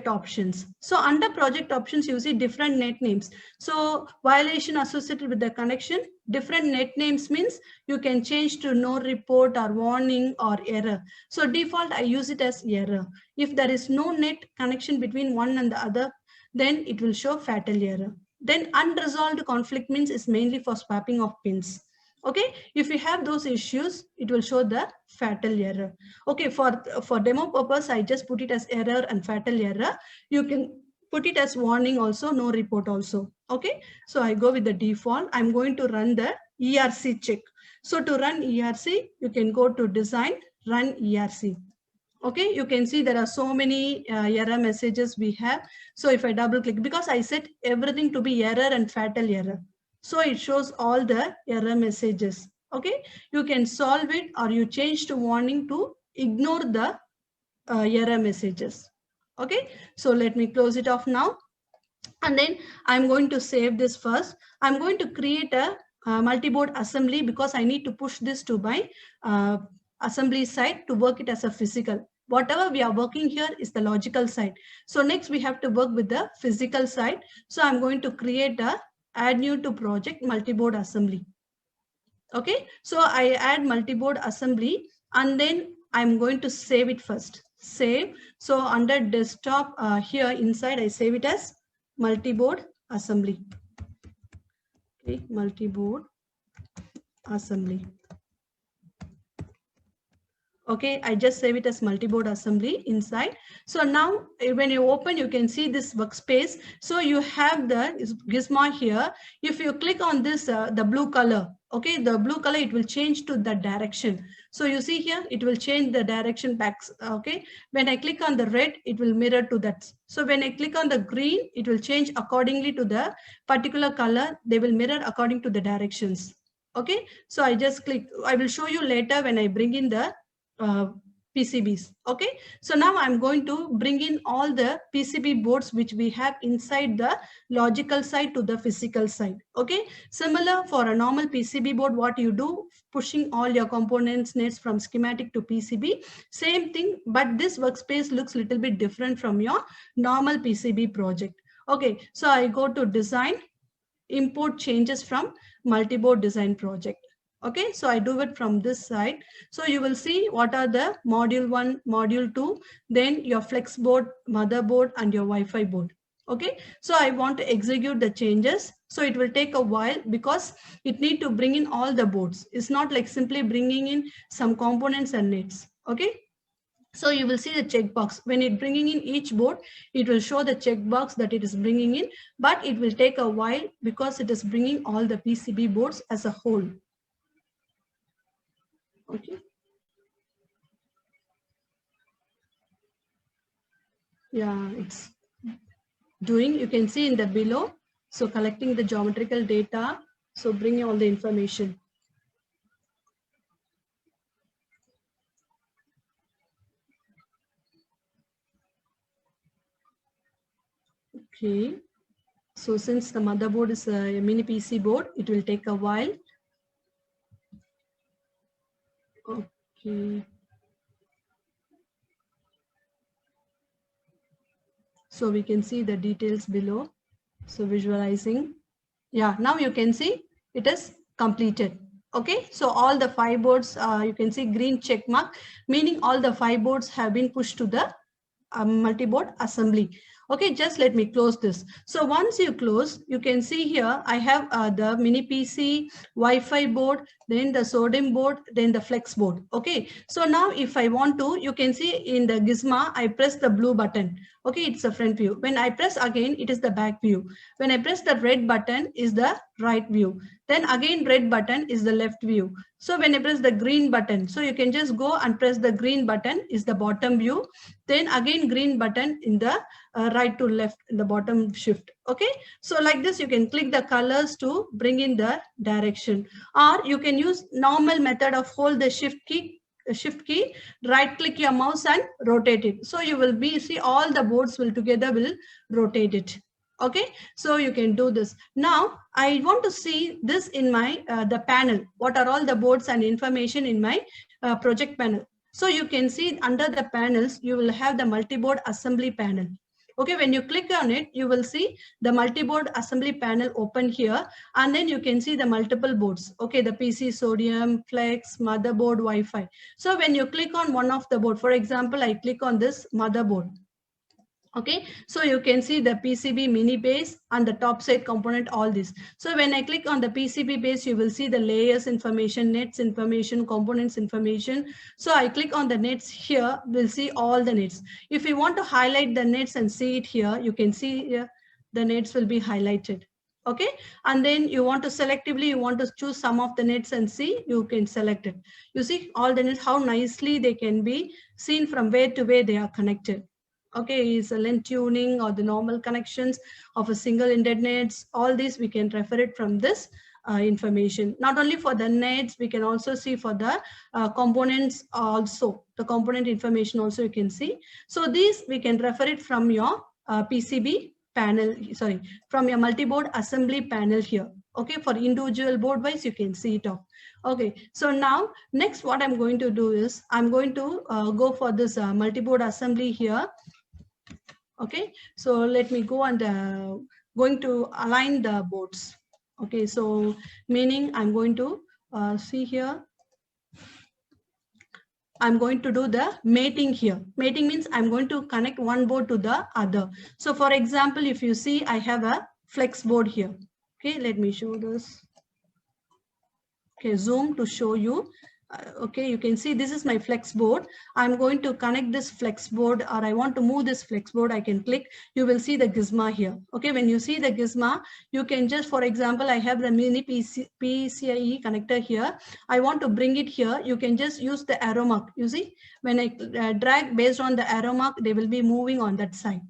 options. So under project options, you see different net names. So violation associated with the connection, different net names means you can change to no report or warning or error. So default, I use it as error. If there is no net connection between one and the other, then it will show fatal error. Then unresolved conflict means is mainly for swapping of pins. Okay, if you have those issues, it will show the fatal error. Okay, for demo purpose, I just put it as error and fatal error. You can put it as warning also, no report also. Okay, so I go with the default. I'm going to run the ERC check. So to run ERC, you can go to design, run ERC. Okay, you can see there are so many error messages we have. So if I double click, because I set everything to be error and fatal error, so it shows all the error messages. Okay, you can solve it or you change to warning to ignore the error messages. Okay, so let me close it off now. And then I'm going to save this first. I'm going to create a multi-board assembly because I need to push this to my assembly side to work it as a physical. Whatever we are working here is the logical side. So next we have to work with the physical side. So I'm going to create a add new to project multi-board assembly. Okay, so I add multi-board assembly and then I'm going to save it first. Save. So under desktop here inside, I save it as multi-board assembly. Okay, multi-board assembly. Okay, I just save it as multi-board assembly inside. So now when you open, you can see this workspace. So you have the Gizmo here. If you click on this, the blue color, okay, the blue color, it will change to the direction. So you see here, it will change the direction back. Okay, when I click on the red, it will mirror to that. So when I click on the green, it will change accordingly to the particular color. They will mirror according to the directions. Okay, so I just click. I will show you later when I bring in the PCBs. Okay, so now I'm going to bring in all the PCB boards which we have inside the logical side to the physical side. Okay, similar for a normal PCB board, what you do, pushing all your components nets from schematic to PCB, same thing, but this workspace looks a little bit different from your normal PCB project. Okay, so I go to design, import changes from multi-board design project. Okay, so I do it from this side. So you will see what are the module 1, module 2, then your flex board, motherboard, and your Wi-Fi board. Okay, so I want to execute the changes. So it will take a while because it need to bring in all the boards. It's not like simply bringing in some components and nets. Okay, so you will see the checkbox. When it bringing in each board, it will show the checkbox that it is bringing in, but it will take a while because it is bringing all the PCB boards as a whole. Okay. Yeah, it's doing, you can see in the below. So collecting the geometrical data. So bring all the information. Okay. So since the motherboard is a mini PC board, it will take a while. Okay. So we can see the details below. So visualizing. Yeah, now you can see it is completed. Okay, so all the 5 boards, you can see green check mark, meaning all the 5 boards have been pushed to the multi-board assembly. Okay, just let me close this. So once you close, you can see here, I have the mini PC, Wi-Fi board, then the SODIMM board, then the flex board. Okay, so now if I want to, you can see in the Gizmo, I press the blue button. Okay, it's a front view. When I press again, it is the back view. When I press the red button is the right view. Then again, red button is the left view. So when I press the green button, so you can just go and press the green button is the bottom view. Then again, green button in the right to left in the bottom shift. Okay, so like this, you can click the colors to bring in the direction, or you can use normal method of hold the shift key, right click your mouse and rotate it. So you will see all the boards will together will rotate it. Okay, so you can do this. Now I want to see this in my the panel. What are all the boards and information in my project panel? So you can see under the panels, you will have the multi-board assembly panel. Okay, when you click on it, you will see the multi-board assembly panel open here, and then you can see the multiple boards. Okay, the PC, sodium, flex, motherboard, Wi-Fi. So when you click on one of the board, for example, I click on this motherboard. Okay, so you can see the PCB mini base and the top side component, all this. So when I click on the PCB base, you will see the layers information, nets information, components information. So I click on the nets here, we'll see all the nets. If you want to highlight the nets and see it here, you can see here the nets will be highlighted. Okay, and then you want to selectively, you want to choose some of the nets and see, you can select it. You see all the nets, how nicely they can be seen from where to where they are connected. Okay, is a length tuning or the normal connections of a single ended nets. All these we can refer it from this information. Not only for the nets, we can also see for the components also. The component information also you can see. So these we can refer it from your PCB panel, sorry, from your multi-board assembly panel here. Okay, for individual board wise, you can see it off. Okay, so now next what I'm going to do is I'm going to go for this multi-board assembly here. Okay, so let me go and going to align the boards. Okay, so meaning I'm going to see here, I'm going to do the mating here. Mating means I'm going to connect one board to the other. So for example, if you see, I have a flex board here. Okay, let me show this. Okay, zoom to show you. Okay, you can see this is my flex board. I'm going to connect this flex board, or I want to move this flex board. I can click. You will see the gizmo here. Okay, when you see the gizmo, you can just, for example, I have the mini PCIe connector here. I want to bring it here. You can just use the arrow mark. You see, when I drag based on the arrow mark, they will be moving on that side.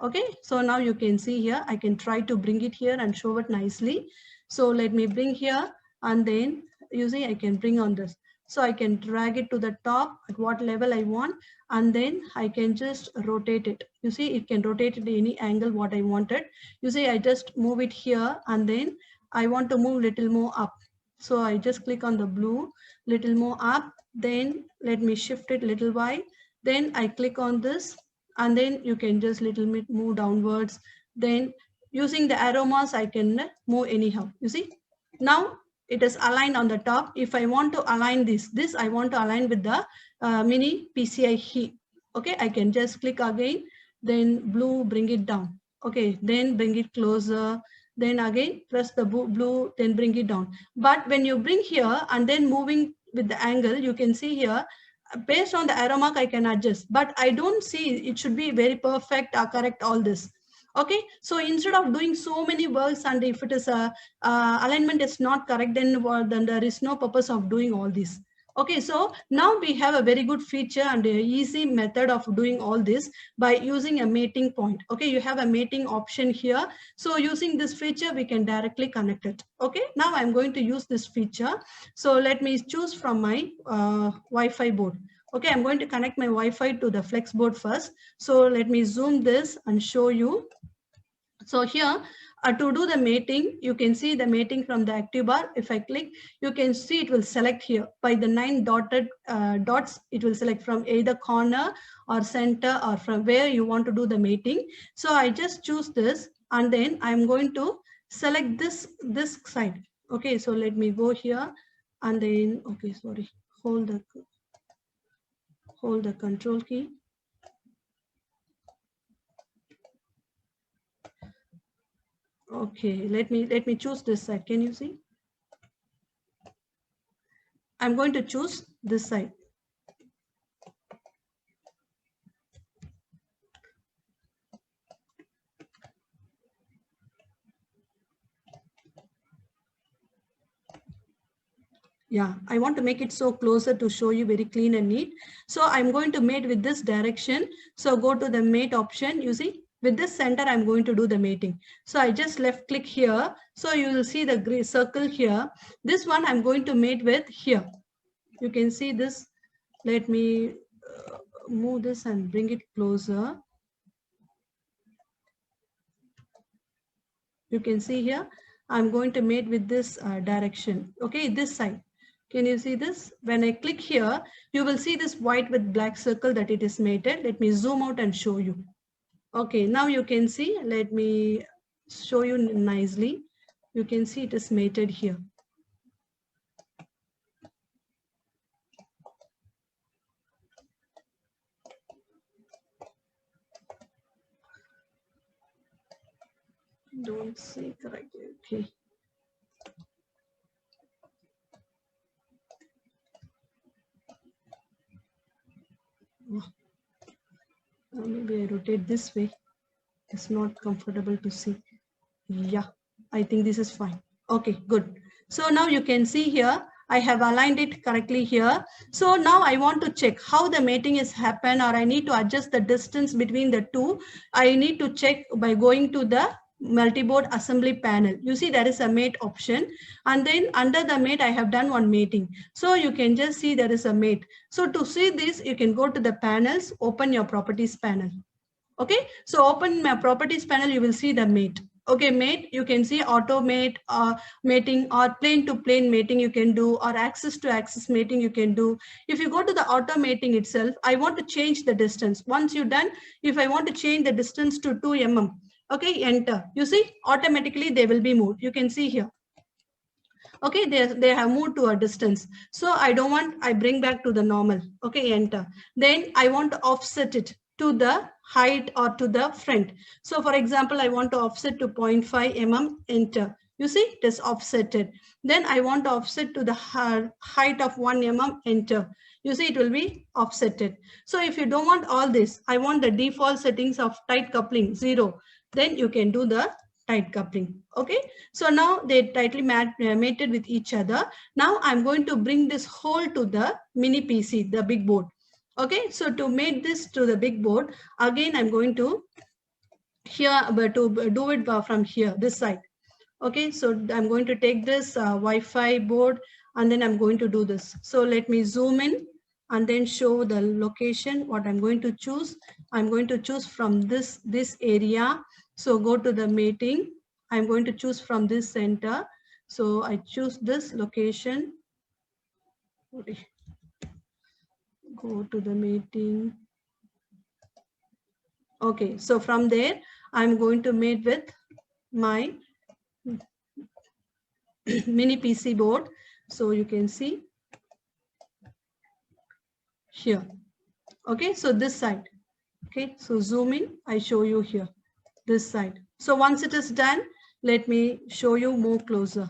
Okay, so now you can see here, I can try to bring it here and show it nicely. So let me bring here, and then you see I can bring on this. So I can drag it to the top at what level I want, and then I can just rotate it. You see, it can rotate it any angle what I wanted. You see, I just move it here, and then I want to move little more up. So I just click on the blue, little more up, then let me shift it little wide. Then I click on this, and then you can just little bit move downwards. Then using the arrow marks, I can move anyhow. You see, now it is aligned on the top. If I want to align this I want to align with the mini PCI heat. Okay, I can just click again, then blue, bring it down. Okay, then bring it closer, then again press the blue, then bring it down. But when you bring here and then moving with the angle, you can see here, based on the arrow mark I can adjust, but I don't see it should be very perfect or correct all this. Okay, so instead of doing so many works, and if it is a alignment is not correct, then there is no purpose of doing all this. Okay, so now we have a very good feature and a easy method of doing all this by using a mating point. Okay, you have a mating option here. So using this feature, we can directly connect it. Okay, now I'm going to use this feature. So let me choose from my Wi-Fi board. Okay, I'm going to connect my Wi-Fi to the flex board first. So let me zoom this and show you. So here to do the mating, you can see the mating from the active bar. If I click, you can see it will select here by the 9 dotted dots. It will select from either corner or center or from where you want to do the mating. So I just choose this, and then I'm going to select this side. Okay, so let me go here, and then, okay, sorry, hold the control key. Okay, let me choose this side. Can you see? I'm going to choose this side. Yeah, I want to make it so closer to show you very clean and neat. So I'm going to mate with this direction. So go to the mate option. You see, with this center, I'm going to do the mating. So I just left click here. So you will see the gray circle here. This one I'm going to mate with here. You can see this. Let me move this and bring it closer. You can see here, I'm going to mate with this direction. Okay, this side. Can you see this? When I click here, you will see this white with black circle that it is mated. Let me zoom out and show you. Okay, now you can see, let me show you nicely. You can see it is mated here. Don't see correctly. Okay. Maybe I rotate this way. It's not comfortable to see. Yeah, I think this is fine. Okay, good. So now you can see here, I have aligned it correctly here. So now I want to check how the mating is happen, or I need to adjust the distance between the two. I need to check by going to the multi-board assembly panel. You see there is a mate option, and then under the mate I have done one mating. So you can just see there is a mate. So to see this, you can go to the panels, open your properties panel. Okay, so open my properties panel, you will see the mate. Okay, mate, you can see auto mate, mating, or plane to plane mating you can do, or axis to axis mating you can do. If you go to the auto mating itself, I want to change the distance. Once you're done, if I want to change the distance to 2 mm, okay, enter. You see, automatically they will be moved. You can see here. Okay, they have moved to a distance. So I don't want, I bring back to the normal. Okay, enter. Then I want to offset it to the height or to the front. So for example, I want to offset to 0.5 mm, enter. You see, it is offsetted. Then I want to offset to the height of 1 mm, enter. You see, it will be offsetted. So if you don't want all this, I want the default settings of tight coupling 0. Then you can do the tight coupling. Okay, so now they tightly mated with each other. Now I'm going to bring this whole to the mini PC, the big board. Okay, so to make this to the big board, again I'm going to here, but to do it from here, this side. Okay, so I'm going to take this Wi-Fi board, and then I'm going to do this. So let me zoom in and then show the location. What I'm going to choose, I'm going to choose from this area. So go to the mating. I'm going to choose from this center. So I choose this location. Go to the mating. Okay, so from there, I'm going to mate with my mini PC board. So you can see here. Okay, so this side. Okay, so zoom in, I show you here, this side. So once it is done, let me show you more closer.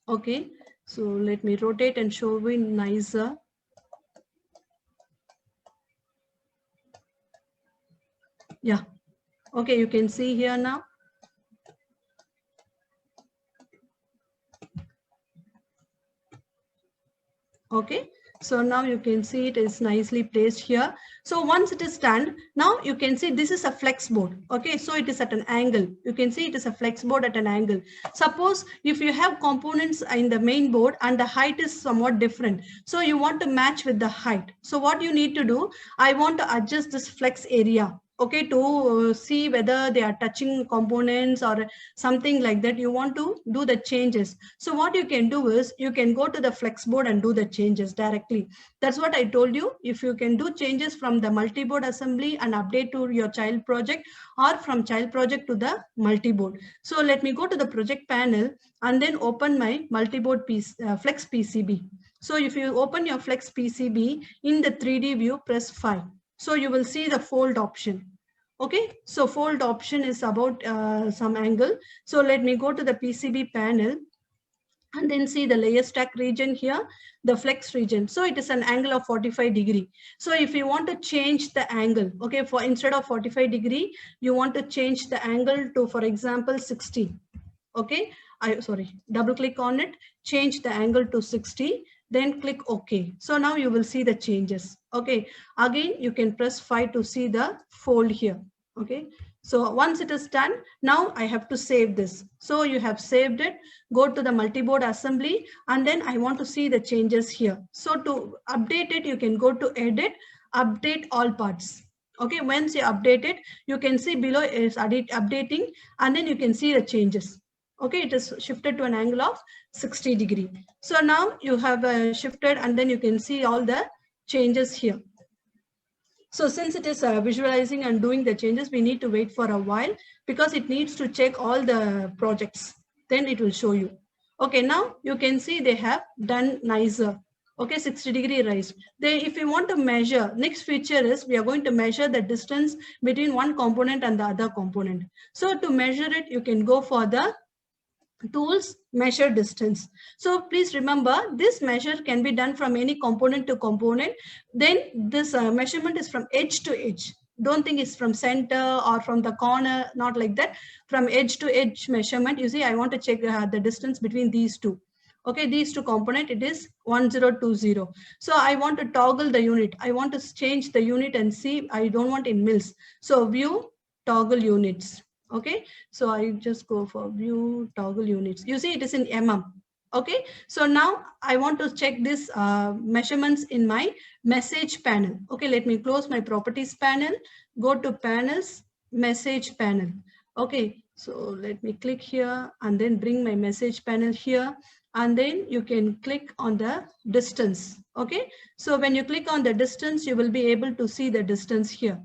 Okay, so let me rotate and show you nicer. Yeah, okay, you can see here now. Okay, so now you can see it is nicely placed here. So once it is done, now you can see this is a flex board. Okay, so it is at an angle. You can see it is a flex board at an angle. Suppose if you have components in the main board and the height is somewhat different, so you want to match with the height. So what you need to do, I want to adjust this flex area. Okay, to see whether they are touching components or something like that. You want to do the changes. So what you can do is you can go to the flex board and do the changes directly. That's what I told you. If you can do changes from the multi-board assembly and update to your child project, or from child project to the multi-board. So let me go to the project panel and then open my multi-board piece, flex PCB. So if you open your flex PCB in the 3D view, press 5. So you will see the fold option. Okay, so fold option is about some angle. So let me go to the PCB panel and then see the layer stack region here, the flex region. So it is an angle of 45 degree. So if you want to change the angle, okay, for instead of 45 degree, you want to change the angle to, for example, 60. Okay, double click on it, change the angle to 60, then click OK. So now you will see the changes. Okay, again, you can press 5 to see the fold here. Okay, so once it is done, now I have to save this. So you have saved it, go to the multi-board assembly, and then I want to see the changes here. So to update it, you can go to edit, update all parts. Okay, once you update it, you can see below is updating, and then you can see the changes. Okay, it is shifted to an angle of 60 degree. So now you have shifted, and then you can see all the changes here. So since it is visualizing and doing the changes, we need to wait for a while because it needs to check all the projects. Then it will show you. Okay, now you can see they have done nicer. Okay, 60 degree rise. If you want to measure, next feature is we are going to measure the distance between one component and the other component. So to measure it, you can go for the tools, measure distance. So please remember, this measure can be done from any component to component. Then this measurement is from edge to edge. Don't think it's from center or from the corner, not like that. From edge to edge measurement, you see, I want to check the distance between these two. Okay, these two component, it is 1020. So I want to toggle the unit. I want to change the unit and see, I don't want in mils. So view, toggle units. Okay, so I just go for view, toggle units. You see, it is in mm. Okay, so now I want to check this measurements in my message panel. Okay, let me close my properties panel, go to panels, message panel. Okay, so let me click here and then bring my message panel here, and then you can click on the distance. Okay, so when you click on the distance, you will be able to see the distance here.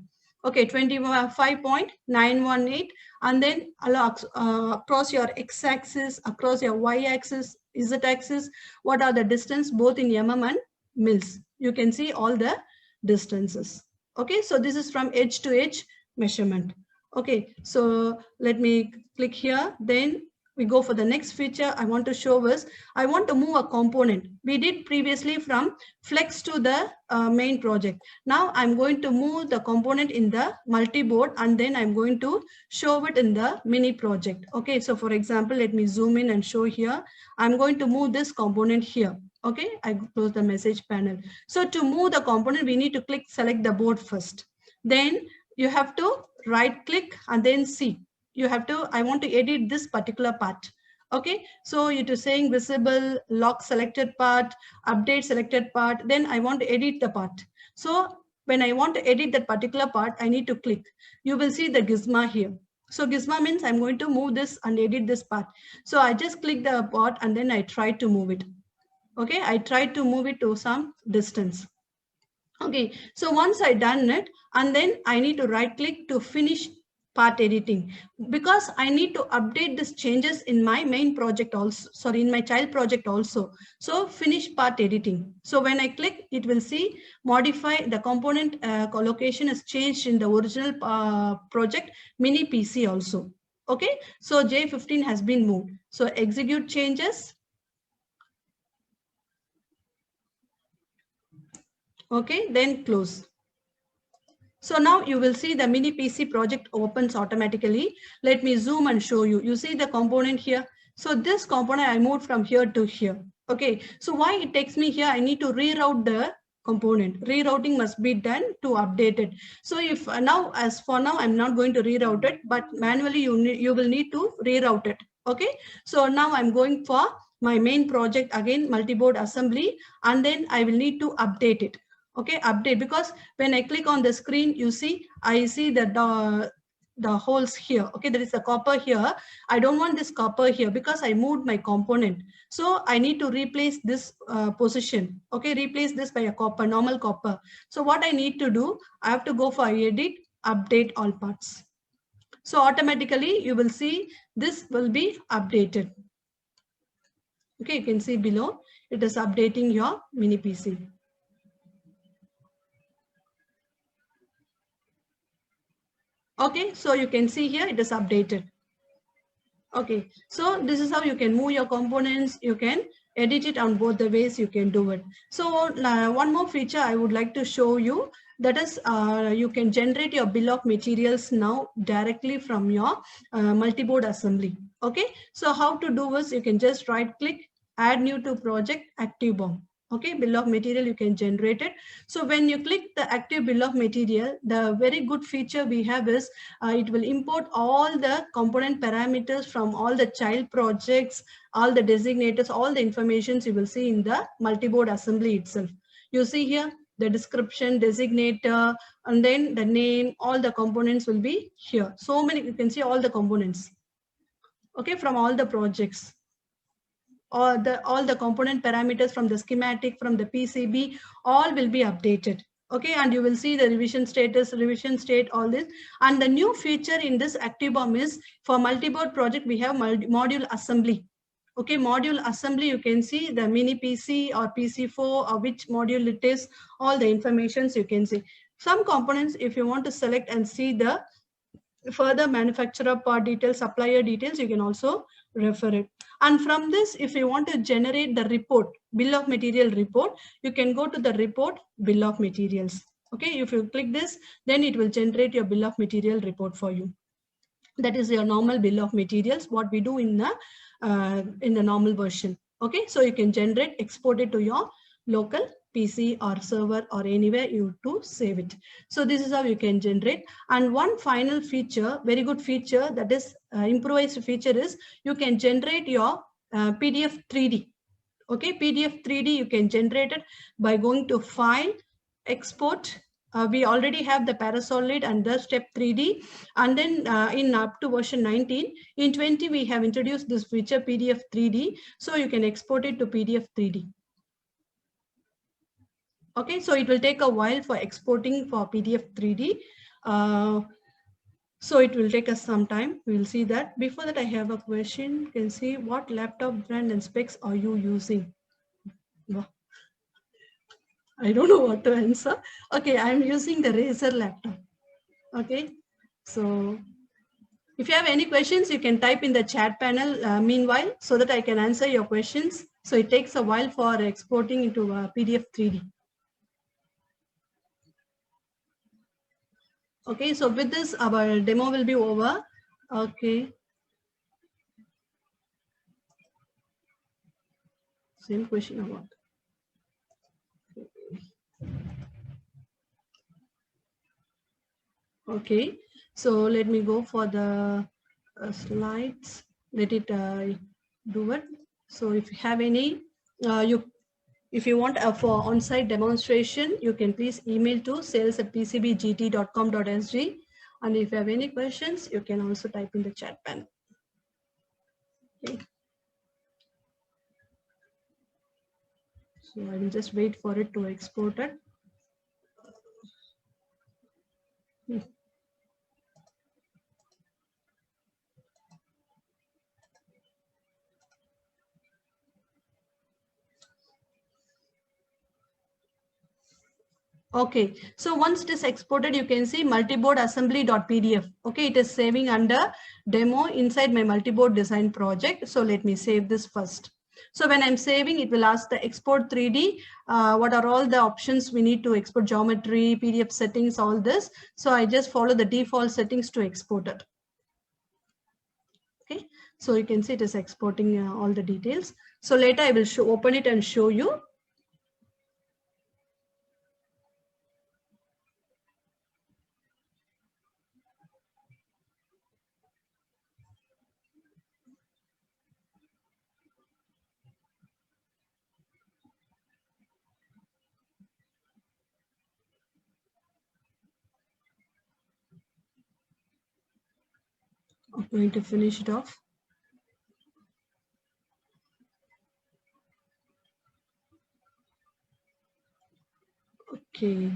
Okay, 25.918, and then across your x-axis, across your y-axis, z-axis, what are the distance both in mm and mils. You can see all the distances. Okay, so this is from edge to edge measurement. Okay, so let me click here. Then we go for the next feature I want to show is, I want to move a component. We did previously from flex to the main project. Now I'm going to move the component in the multi-board, and then I'm going to show it in the mini project. Okay, so for example, let me zoom in and show here. I'm going to move this component here. Okay, I close the message panel. So to move the component, we need to select the board first. Then you have to right click and then see. You have to, I want to edit this particular part. Okay, so it is saying visible, lock selected part, update selected part. Then I want to edit the part. So when I want to edit that particular part, I need to click. You will see the gizmo here. So gizmo means I'm going to move this and edit this part. So I just click the part and then I try to move it. Okay, I try to move it to some distance. Okay, so once I done it, and then I need to right click to finish part editing, because I need to update these changes in my main project also, sorry, in my child project also. So finish part editing. So when I click, it will see modify the component location is changed in the original project mini PC also. Okay, so J15 has been moved. So execute changes. Okay, then close. So now you will see the mini PC project opens automatically. Let me zoom and show you. You see the component here. So this component I moved from here to here. Okay, so why it takes me here? I need to reroute the component. Rerouting must be done to update it. So if now, as for now, I'm not going to reroute it, but manually you will need to reroute it. Okay, so now I'm going for my main project again, multi-board assembly, and then I will need to update it. Okay, update, because when I click on the screen, you see, I see the holes here. Okay, there is a copper here. I don't want this copper here because I moved my component. So I need to replace this position. Okay, replace this by a copper, normal copper. So what I need to do, I have to go for edit, update all parts. So automatically you will see this will be updated. Okay, you can see below, it is updating your mini PC. Okay, so you can see here it is updated. Okay, so this is how you can move your components. You can edit it on both the ways you can do it. So one more feature I would like to show you, that is you can generate your bill of materials now directly from your multi-board assembly. Okay, so how to do is you can just right click, add new to project, active BOM. Okay, bill of material you can generate it. So when you click the active bill of material, the very good feature we have is it will import all the component parameters from all the child projects, all the designators, all the informations you will see in the multi-board assembly itself. You see here the description, designator, and then the name, all the components will be here. So many, you can see all the components, okay, from all the projects, or all the component parameters from the schematic, from the PCB, all will be updated. Okay, and you will see the revision status, revision state, all this. And the new feature in this ActiveBOM is for multi-board project, we have module assembly. Okay, module assembly, you can see the mini PC or PC4 or which module it is, all the informations you can see. Some components, if you want to select and see the further manufacturer part details, supplier details, you can also refer it. And from this, if you want to generate the report, bill of material report, you can go to the report bill of materials. Okay, if you click this, then it will generate your bill of material report for you. That is your normal bill of materials, what we do in the normal version. Okay, so you can generate, export it to your local PC or server or anywhere you to save it. So this is how you can generate. And one final feature, very good feature, that is improvised feature, is you can generate your PDF 3D. Okay, PDF 3D you can generate it by going to File, Export. We already have the Parasolid and the Step 3D, and then in up to version 19, in 20 we have introduced this feature PDF 3D, so you can export it to PDF 3D. Okay, so it will take a while for exporting for PDF 3D. So it will take us some time. We will see that. Before that, I have a question. You can see what laptop brand and specs are you using? I don't know what to answer. Okay, I'm using the Razer laptop. Okay, so if you have any questions, you can type in the chat panel meanwhile, so that I can answer your questions. So it takes a while for exporting into PDF 3D. Okay, so with this, our demo will be over. Okay. Same question about. Okay, so let me go for the slides. Let it do it. So if you have any, if you want for on-site demonstration, you can please email to sales@pcbgt.com.sg. And if you have any questions, you can also type in the chat panel. Okay. So I will just wait for it to export it. Okay, so once it is exported, you can see multiboard assembly.pdf. Okay, it is saving under demo inside my multiboard design project. So let me save this first. So when I'm saving, it will ask the export 3D. What are all the options we need to export? Geometry, PDF settings, all this. So I just follow the default settings to export it. Okay, so you can see it is exporting all the details. So later I will open it and show you. I'm going to finish it off. Okay.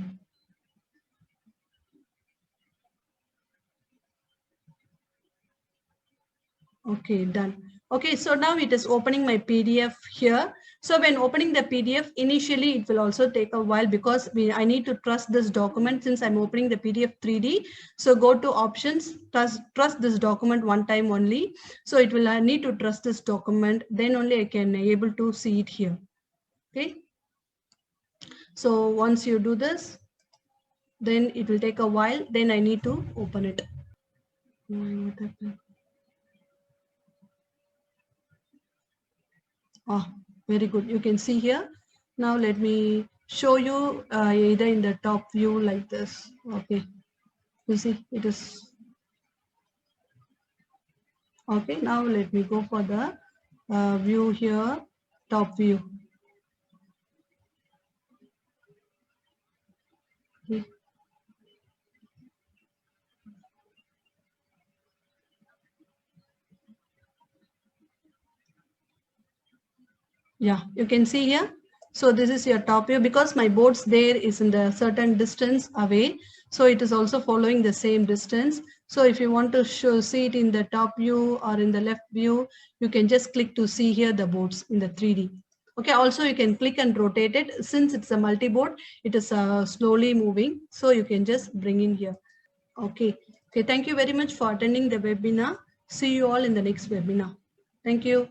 Okay, done. Okay, so now it is opening my PDF here. So when opening the PDF, initially it will also take a while because I need to trust this document since I'm opening the PDF 3D. So go to options, trust this document one time only. So it will need to trust this document, then only I can able to see it here. Okay. So once you do this, then it will take a while. Then I need to open it. What happened? Oh, very good. You can see here. Now let me show you either in the top view like this. Okay. You see it is. Okay. Now let me go for the view here, top view. Yeah, you can see here. So this is your top view because my boards there is in the certain distance away. So it is also following the same distance. So if you want to see it in the top view or in the left view, you can just click to see here the boards in the 3D. Okay, also you can click and rotate it. Since it's a multi-board, it is slowly moving. So you can just bring in here. Okay. Okay, thank you very much for attending the webinar. See you all in the next webinar. Thank you.